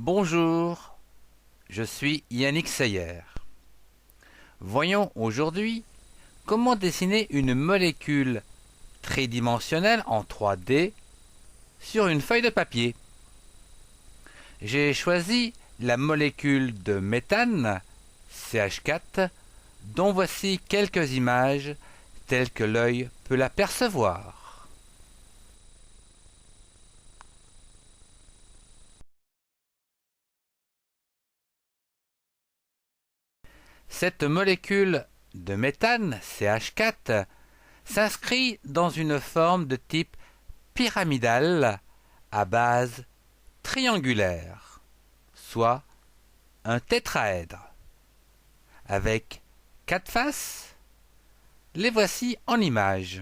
Bonjour, je suis Yannick Seyer. Voyons aujourd'hui comment dessiner une molécule tridimensionnelle en 3D sur une feuille de papier. J'ai choisi la molécule de méthane, CH4, dont voici quelques images telles que l'œil peut l'apercevoir. Cette molécule de méthane, CH4, s'inscrit dans une forme de type pyramidale à base triangulaire, soit un tétraèdre, avec 4 faces. Les voici en images.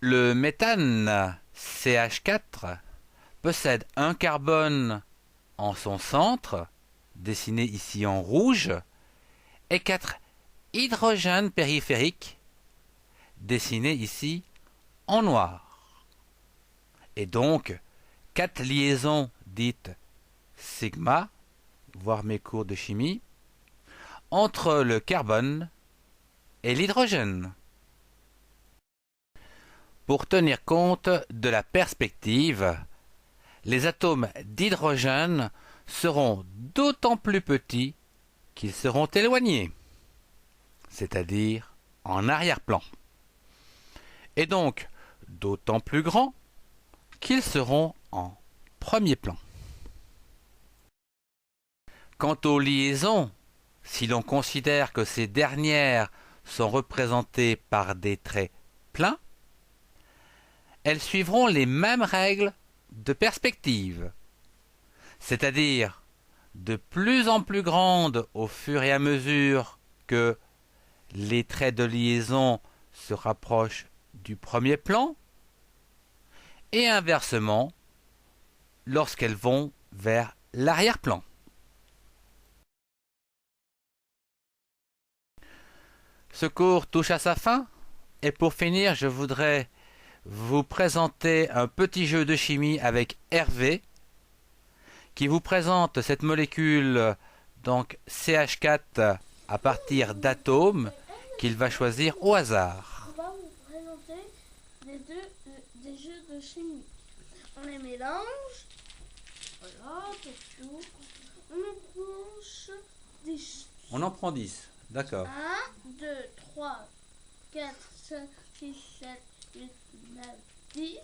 Le méthane CH4 possède un carbone en son centre, dessiné ici en rouge, et 4 hydrogènes périphériques, dessinés ici en noir. Et donc 4 liaisons dites sigma, voire mes cours de chimie, entre le carbone et l'hydrogène. Pour tenir compte de la perspective, les atomes d'hydrogène seront d'autant plus petits qu'ils seront éloignés, c'est-à-dire en arrière-plan, et donc d'autant plus grands qu'ils seront en premier plan. Quant aux liaisons, si l'on considère que ces dernières sont représentées par des traits pleins, elles suivront les mêmes règles de perspective, c'est-à-dire de plus en plus grandes au fur et à mesure que les traits de liaison se rapprochent du premier plan, et inversement lorsqu'elles vont vers l'arrière-plan. Ce cours touche à sa fin, et pour finir, je voudrais vous présenter un petit jeu de chimie avec Hervé, qui vous présente cette molécule, donc CH4, à partir d'atomes qu'il va choisir au hasard. On va vous présenter des jeux de chimie. On les mélange. Voilà, tout. On approche des chiffres. On en prend 10, d'accord. 1, 2, 3, 4, 5, 6, 7, 8, 9, 10.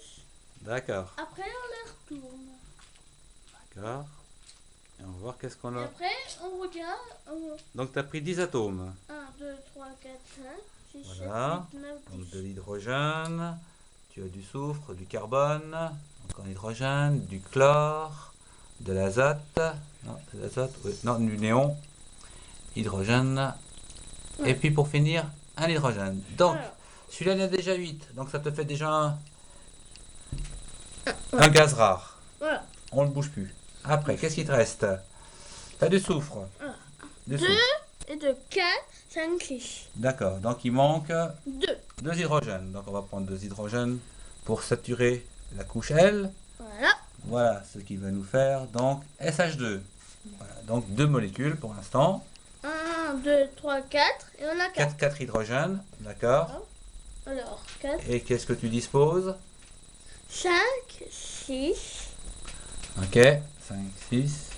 D'accord. Après, on les retourne. D'accord. Et on va voir qu'est-ce qu'on Et a. après, on regarde. Donc tu as pris 10 atomes. 1, 2, 3, 4, 5, 6, Voilà. 7, 8, 9, 10. Donc de l'hydrogène, tu as du soufre, du carbone, encore hydrogène, du chlore, de l'azote, non, de l'azote, oui, non, du néon, hydrogène, Ouais. et puis pour finir, un hydrogène. Donc, Alors. celui-là il y en a déjà 8, donc ça te fait déjà un gaz rare. Voilà. On ne le bouge plus. Après, qu'est-ce qui te reste? Tu as du soufre. Du 2 soufre. et de 4, 5, 6. D'accord, donc il manque 2. 2 hydrogènes. Donc on va prendre 2 hydrogènes pour saturer la couche L. Voilà. Voilà ce qui va nous faire donc SH2. Voilà, donc 2 molécules pour l'instant. 1, 2, 3, 4. Et on a 4. 4 hydrogènes, d'accord. Alors, 4. Et qu'est-ce que tu disposes? 5, 6, Ok, 5, 6.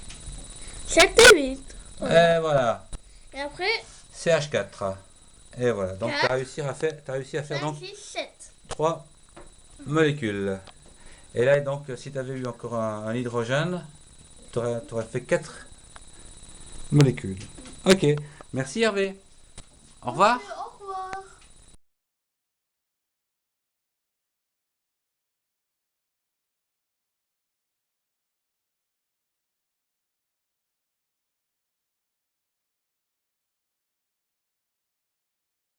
7 et 8. Et voilà, Et après, CH4. Et voilà, donc tu as 4, réussi à faire 5, donc 6, 7. 3 molécules. Et là, donc, si tu avais eu encore un hydrogène, tu aurais fait 4 molécules. Ok, merci Hervé. Au revoir.